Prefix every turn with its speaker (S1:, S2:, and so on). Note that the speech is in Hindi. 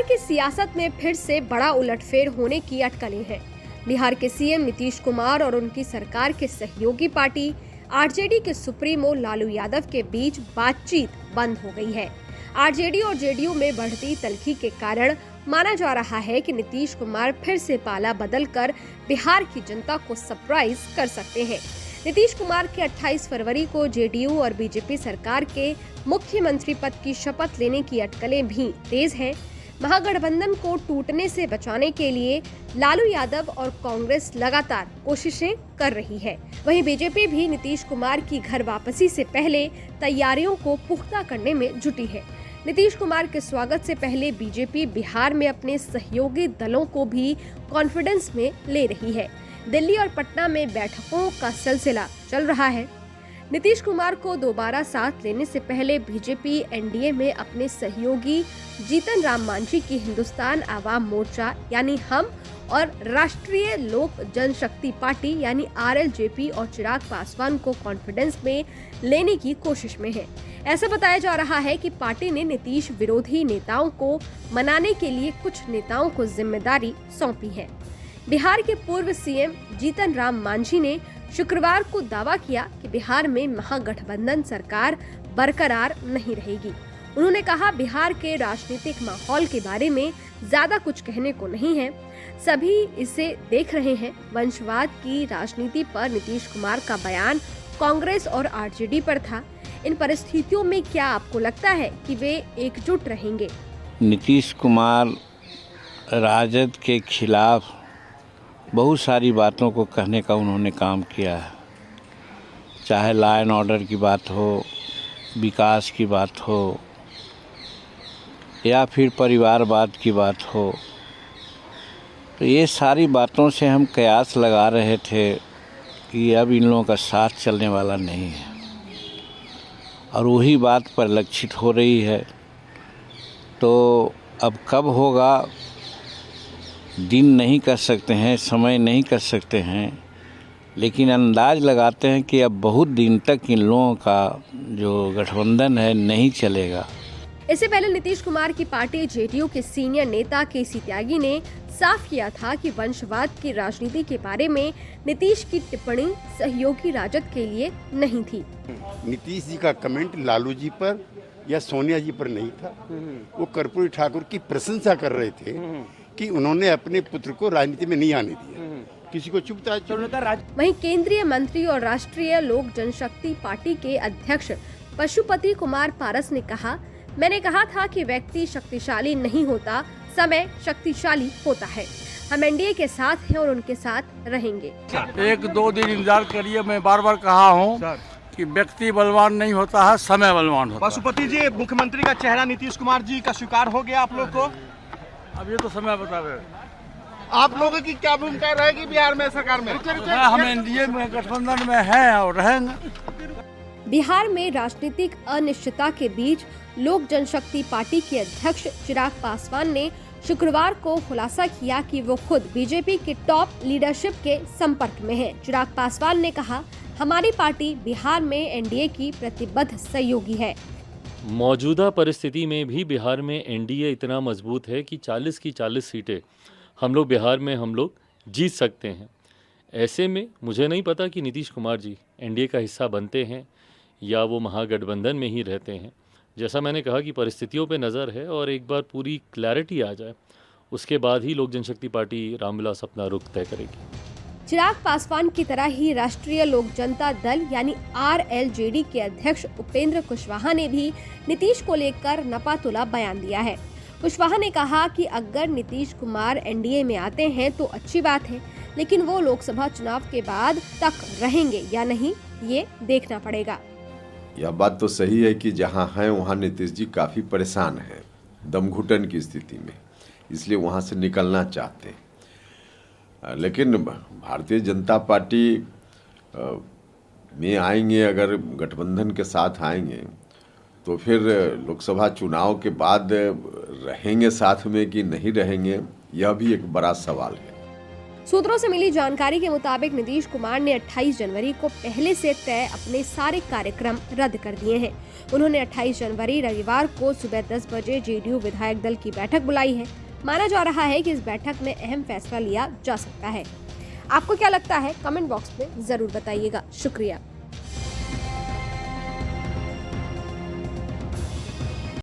S1: की सियासत में फिर से बड़ा उलटफेर होने की अटकलें हैं। बिहार के सीएम नीतीश कुमार और उनकी सरकार के सहयोगी पार्टी आरजेडी के सुप्रीमो लालू यादव के बीच बातचीत बंद हो गई है। आरजेडी और जेडीयू में बढ़ती तल्खी के कारण माना जा रहा है कि नीतीश कुमार फिर से पाला बदलकर बिहार की जनता को सरप्राइज कर सकते हैं। नीतीश कुमार के 28 फरवरी को जेडीयू और बीजेपी सरकार के मुख्यमंत्री पद की शपथ लेने की अटकलें भी तेज हैं। महागठबंधन को टूटने से बचाने के लिए लालू यादव और कांग्रेस लगातार कोशिशें कर रही है। वहीं बीजेपी भी नीतीश कुमार की घर वापसी से पहले तैयारियों को पुख्ता करने में जुटी है। नीतीश कुमार के स्वागत से पहले बीजेपी बिहार में अपने सहयोगी दलों को भी कॉन्फिडेंस में ले रही है। दिल्ली और पटना में बैठकों का सिलसिला चल रहा है। नीतीश कुमार को दोबारा साथ लेने से पहले बीजेपी एनडीए में अपने सहयोगी जीतन राम मांझी की हिंदुस्तान आवाम मोर्चा यानी हम और राष्ट्रीय लोक जनशक्ति पार्टी यानी आरएलजेपी और चिराग पासवान को कॉन्फिडेंस में लेने की कोशिश में है। ऐसा बताया जा रहा है कि पार्टी ने नीतीश विरोधी नेताओं को मनाने के लिए कुछ नेताओं को जिम्मेदारी सौंपी है। बिहार के पूर्व सीएम जीतन राम मांझी ने शुक्रवार को दावा किया कि बिहार में महागठबंधन सरकार बरकरार नहीं रहेगी। उन्होंने कहा, बिहार के राजनीतिक माहौल के बारे में ज्यादा कुछ कहने को नहीं है, सभी इसे देख रहे हैं। वंशवाद की राजनीति पर नीतीश कुमार का बयान कांग्रेस और आरजेडी पर था। इन परिस्थितियों में क्या आपको लगता है कि वे एकजुट रहेंगे?
S2: नीतीश कुमार राजद के खिलाफ बहुत सारी बातों को कहने का उन्होंने काम किया है, चाहे लॉ एंड ऑर्डर की बात हो, विकास की बात हो या फिर परिवारवाद की बात हो। तो ये सारी बातों से हम कयास लगा रहे थे कि अब इन लोगों का साथ चलने वाला नहीं है और वही बात परिलक्षित हो रही है। तो अब कब होगा दिन नहीं कर सकते हैं, समय नहीं कर सकते हैं, लेकिन अंदाज लगाते हैं कि अब बहुत दिन तक इन लोगों का जो गठबंधन है नहीं चलेगा।
S1: इससे पहले नीतीश कुमार की पार्टी जेडीयू के सीनियर नेता केसी त्यागी ने साफ किया था कि वंशवाद की राजनीति के बारे में नीतीश की टिप्पणी सहयोगी राजद के लिए नहीं थी।
S3: नीतीश जी का कमेंट लालू जी पर या सोनिया जी पर नहीं था। वो कर्पूरी ठाकुर की प्रशंसा कर रहे थे कि उन्होंने अपने पुत्र को राजनीति में नहीं आने दिया। किसी को चुपता।
S1: वहीं केंद्रीय मंत्री और राष्ट्रीय लोक जनशक्ति पार्टी के अध्यक्ष पशुपति कुमार पारस ने कहा, मैंने कहा था कि व्यक्ति शक्तिशाली नहीं होता, समय शक्तिशाली होता है। हम एनडीए के साथ हैं और उनके साथ रहेंगे।
S4: 1-2 दिन इंतजार करिए। मैं बार बार कहा हूँ कि व्यक्ति बलवान नहीं होता है, समय बलवान होता है।
S5: पशुपति जी, मुख्यमंत्री का चेहरा नीतीश कुमार जी का स्वीकार हो गया आप लोग को?
S4: अब ये तो समय बतावे।
S5: आप लोगों की क्या भूमिका रहेगी बिहार में सरकार में?
S4: हम एनडीए में गठबंधन में हैं और रहेंगे।
S1: बिहार में राजनीतिक अनिश्चितता के बीच लोक जनशक्ति पार्टी के अध्यक्ष चिराग पासवान ने शुक्रवार को खुलासा किया कि वो खुद बीजेपी के टॉप लीडरशिप के संपर्क में हैं। चिराग पासवान ने कहा, हमारी पार्टी बिहार में एनडीए की प्रतिबद्ध सहयोगी है।
S6: मौजूदा परिस्थिति में भी बिहार में एनडीए इतना मजबूत है कि 40 की 40 सीटें हम लोग बिहार में जीत सकते हैं। ऐसे में मुझे नहीं पता कि नीतीश कुमार जी एनडीए का हिस्सा बनते हैं या वो महागठबंधन में ही रहते हैं। जैसा मैंने कहा कि परिस्थितियों पे नज़र है और एक बार पूरी क्लैरिटी आ जाए उसके बाद ही लोक जनशक्ति पार्टी रामविलास अपना रुख तय करेगी।
S1: चिराग पासवान की तरह ही राष्ट्रीय लोक जनता दल यानी आरएलजेडी के अध्यक्ष उपेंद्र कुशवाहा ने भी नीतीश को लेकर नपातुला बयान दिया है। कुशवाहा ने कहा कि अगर नीतीश कुमार एनडीए में आते हैं तो अच्छी बात है, लेकिन वो लोकसभा चुनाव के बाद तक रहेंगे या नहीं ये देखना पड़ेगा।
S7: यह बात तो सही है कि जहां हैं वहां नीतीश जी काफ़ी परेशान हैं, दमघुटन की स्थिति में, इसलिए वहां से निकलना चाहते हैं। लेकिन भारतीय जनता पार्टी में आएंगे, अगर गठबंधन के साथ आएंगे तो फिर लोकसभा चुनाव के बाद रहेंगे साथ में कि नहीं रहेंगे, यह भी एक बड़ा सवाल है।
S1: सूत्रों से मिली जानकारी के मुताबिक नीतीश कुमार ने 28 जनवरी को पहले से तय अपने सारे कार्यक्रम रद्द कर दिए हैं। उन्होंने 28 जनवरी रविवार को सुबह 10 बजे जेडीयू विधायक दल की बैठक बुलाई है। माना जा रहा है कि इस बैठक में अहम फैसला लिया जा सकता है। आपको क्या लगता है, कमेंट बॉक्स में जरूर बताइएगा। शुक्रिया।